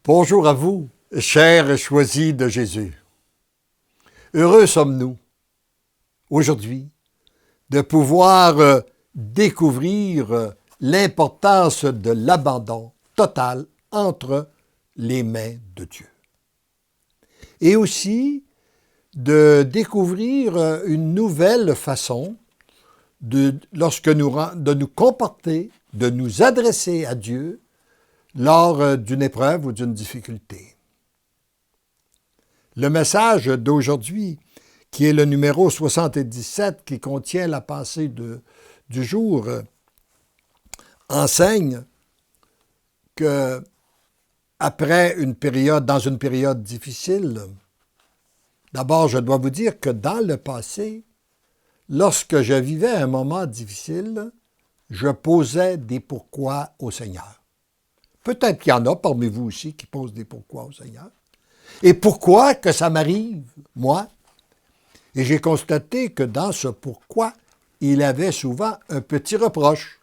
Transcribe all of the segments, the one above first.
Bonjour à vous, chers choisis de Jésus. Heureux sommes-nous, aujourd'hui, de pouvoir découvrir l'importance de l'abandon total entre les mains de Dieu. Et aussi de découvrir une nouvelle façon de nous comporter, de nous adresser à Dieu lors d'une épreuve ou d'une difficulté. Le message d'aujourd'hui, qui est le numéro 77, qui contient la pensée du jour, enseigne que dans une période difficile, d'abord, je dois vous dire que dans le passé, lorsque je vivais un moment difficile, je posais des pourquoi au Seigneur. Peut-être qu'il y en a parmi vous aussi qui posent des pourquoi au Seigneur. Et pourquoi que ça m'arrive, moi? Et j'ai constaté que dans ce pourquoi, il avait souvent un petit reproche.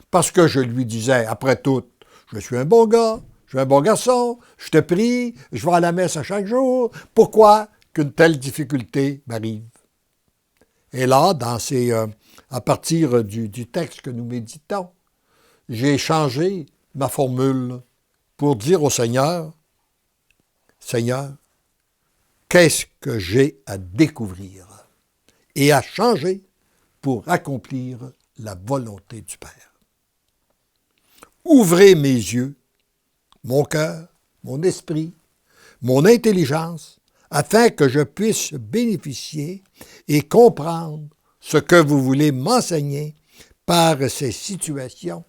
Parce que je lui disais, après tout, je suis un bon gars, je suis un bon garçon, je te prie, je vais à la messe à chaque jour. Pourquoi qu'une telle difficulté m'arrive? Et là, à partir du texte que nous méditons, j'ai changé ma formule pour dire au Seigneur, Seigneur, qu'est-ce que j'ai à découvrir et à changer pour accomplir la volonté du Père? Ouvrez mes yeux, mon cœur, mon esprit, mon intelligence, afin que je puisse bénéficier et comprendre ce que vous voulez m'enseigner par ces situations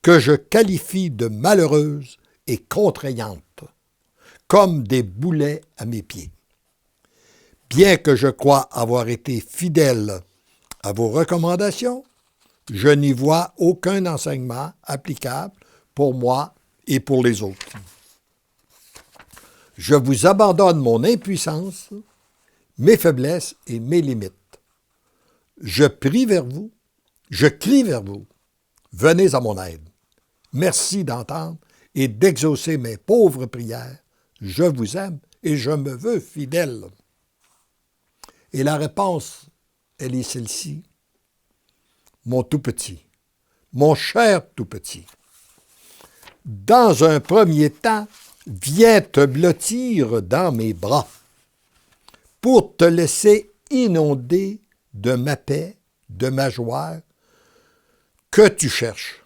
que je qualifie de malheureuses et contraignantes, comme des boulets à mes pieds. Bien que je croie avoir été fidèle à vos recommandations, je n'y vois aucun enseignement applicable pour moi et pour les autres. Je vous abandonne mon impuissance, mes faiblesses et mes limites. Je crie vers vous, venez à mon aide. Merci d'entendre et d'exaucer mes pauvres prières. Je vous aime et je me veux fidèle. Et la réponse, elle est celle-ci. Mon tout petit, mon cher tout petit, dans un premier temps, viens te blottir dans mes bras pour te laisser inonder de ma paix, de ma joie que tu cherches.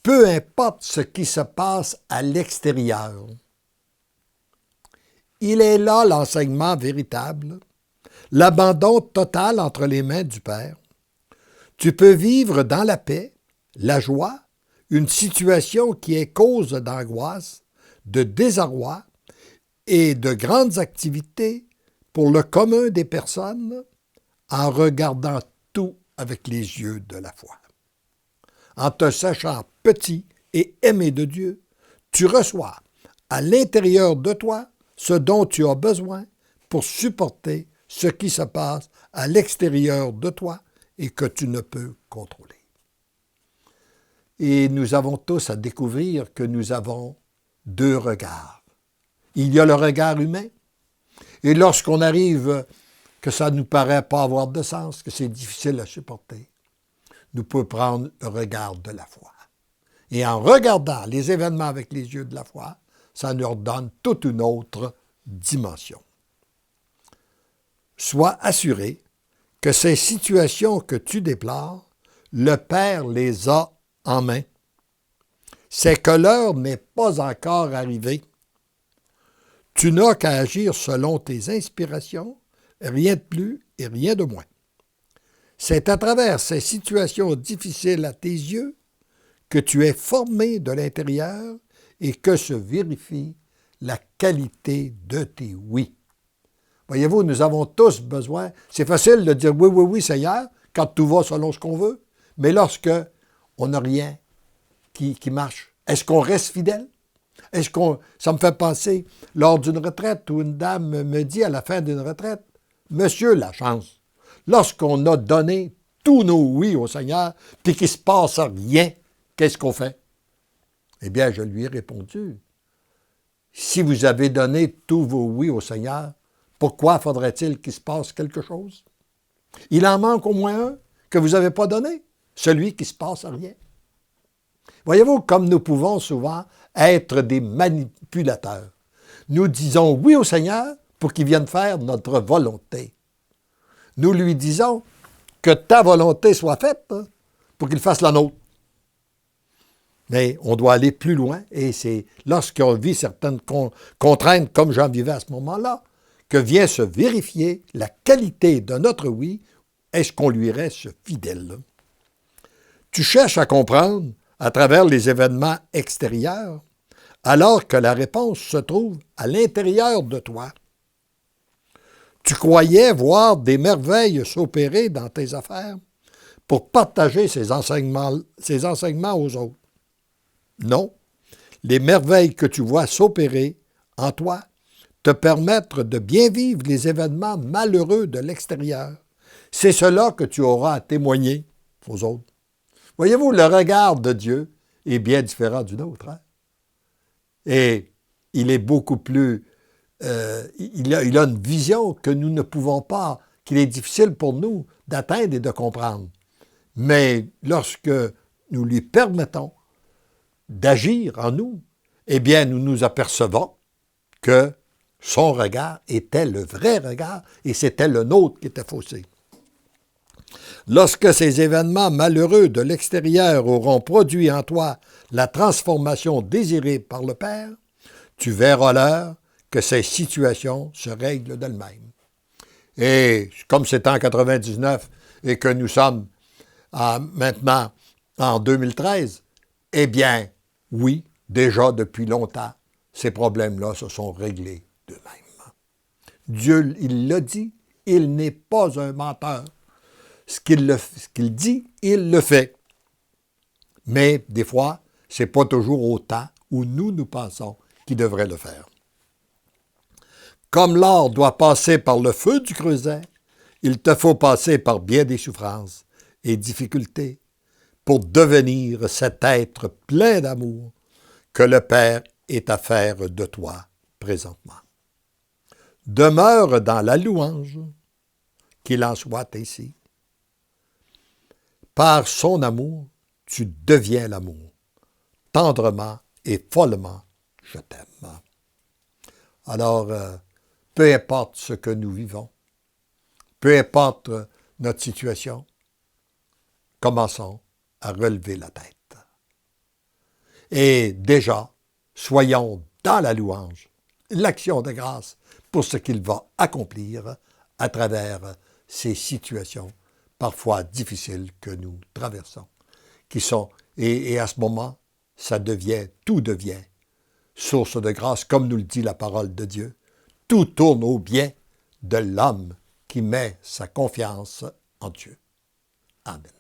Peu importe ce qui se passe à l'extérieur. Il est là l'enseignement véritable, l'abandon total entre les mains du Père. Tu peux vivre dans la paix, la joie, une situation qui est cause d'angoisse, de désarroi et de grandes activités pour le commun des personnes en regardant tout avec les yeux de la foi. En te sachant petit et aimé de Dieu, tu reçois à l'intérieur de toi ce dont tu as besoin pour supporter ce qui se passe à l'extérieur de toi et que tu ne peux contrôler. Et nous avons tous à découvrir que nous avons deux regards. Il y a le regard humain, et lorsqu'on arrive que ça ne nous paraît pas avoir de sens, que c'est difficile à supporter, nous pouvons prendre le regard de la foi. Et en regardant les événements avec les yeux de la foi, ça nous donne toute une autre dimension. Sois assuré que ces situations que tu déplores, le Père les a en main. C'est que l'heure n'est pas encore arrivée. Tu n'as qu'à agir selon tes inspirations, rien de plus et rien de moins. C'est à travers ces situations difficiles à tes yeux que tu es formé de l'intérieur et que se vérifie la qualité de tes oui. Voyez-vous, nous avons tous besoin. C'est facile de dire oui, oui, oui, Seigneur, quand tout va selon ce qu'on veut, mais lorsque on n'a rien qui marche, est-ce qu'on reste fidèle? Ça me fait penser, lors d'une retraite où une dame me dit à la fin d'une retraite, « Monsieur la chance, lorsqu'on a donné tous nos oui au Seigneur, puis qu'il ne se passe rien, qu'est-ce qu'on fait? » Eh bien, je lui ai répondu, si vous avez donné tous vos oui au Seigneur, pourquoi faudrait-il qu'il se passe quelque chose? Il en manque au moins un que vous n'avez pas donné, celui qui ne se passe rien. Voyez-vous, comme nous pouvons souvent être des manipulateurs. Nous disons oui au Seigneur pour qu'il vienne faire notre volonté. Nous lui disons que ta volonté soit faite pour qu'il fasse la nôtre. Mais on doit aller plus loin et c'est lorsqu'on vit certaines contraintes comme j'en vivais à ce moment-là que vient se vérifier la qualité de notre oui. Est-ce qu'on lui reste fidèle? Tu cherches à comprendre à travers les événements extérieurs alors que la réponse se trouve à l'intérieur de toi. Tu croyais voir des merveilles s'opérer dans tes affaires pour partager ces enseignements aux autres. Non, les merveilles que tu vois s'opérer en toi te permettent de bien vivre les événements malheureux de l'extérieur. C'est cela que tu auras à témoigner aux autres. Voyez-vous, le regard de Dieu est bien différent du nôtre. Hein? Et il est beaucoup plus... il a une vision que nous ne pouvons pas, qu'il est difficile pour nous d'atteindre et de comprendre. Mais lorsque nous lui permettons d'agir en nous, eh bien, nous nous apercevons que son regard était le vrai regard et c'était le nôtre qui était faussé. Lorsque ces événements malheureux de l'extérieur auront produit en toi la transformation désirée par le Père, tu verras l'heure que ces situations se règlent d'elles-mêmes. Et comme c'était en 99 et que nous sommes maintenant en 2013, eh bien, oui, déjà depuis longtemps, ces problèmes-là se sont réglés d'eux-mêmes. Dieu, il l'a dit, il n'est pas un menteur. Ce qu'il dit, il le fait. Mais des fois, ce n'est pas toujours au temps où nous pensons qu'il devrait le faire. Comme l'or doit passer par le feu du creuset, il te faut passer par bien des souffrances et difficultés pour devenir cet être plein d'amour que le Père est à faire de toi présentement. Demeure dans la louange, qu'il en soit ainsi. Par son amour, tu deviens l'amour. Tendrement et follement, je t'aime. Alors, peu importe ce que nous vivons, peu importe notre situation, commençons à relever la tête. Et déjà, soyons dans la louange, l'action de grâce pour ce qu'il va accomplir à travers ces situations parfois difficiles que nous traversons, qui sont, et à ce moment, tout devient source de grâce, comme nous le dit la parole de Dieu. Tout tourne au bien de l'homme qui met sa confiance en Dieu. Amen.